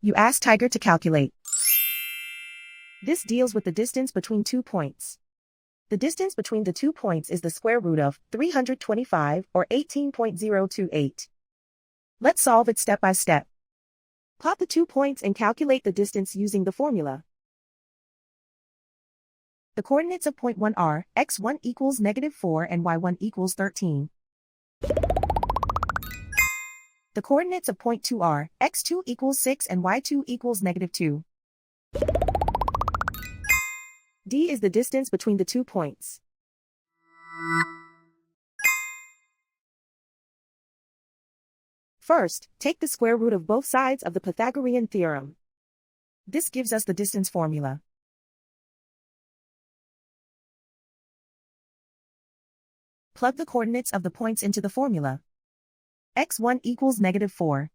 You ask Tiger to calculate. This deals with the distance between 2 points. The distance between the 2 points is the square root of 325 or 18.028. Let's solve it step by step. Plot the 2 points and calculate the distance using the formula. The coordinates of point 1 are x1 equals -4 and y1 equals 13. The coordinates of point 2 are x2 equals 6 and y2 equals -2. D is the distance between the 2 points. First, take the square root of both sides of the Pythagorean theorem. This gives us the distance formula. Plug the coordinates of the points into the formula. x1 equals -4.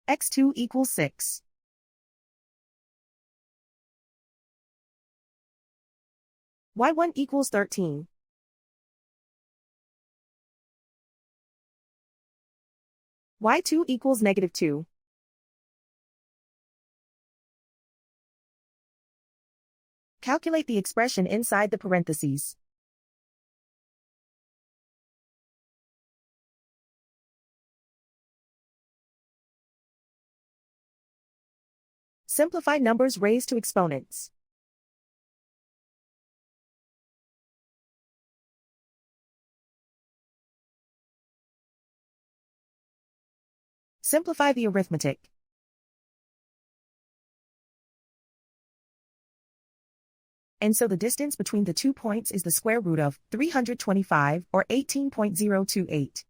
x2 equals 6. y1 equals 13. y2 equals -2. Calculate the expression inside the parentheses. Simplify numbers raised to exponents. Simplify the arithmetic. And so the distance between the 2 points is the square root of 325 or 18.028.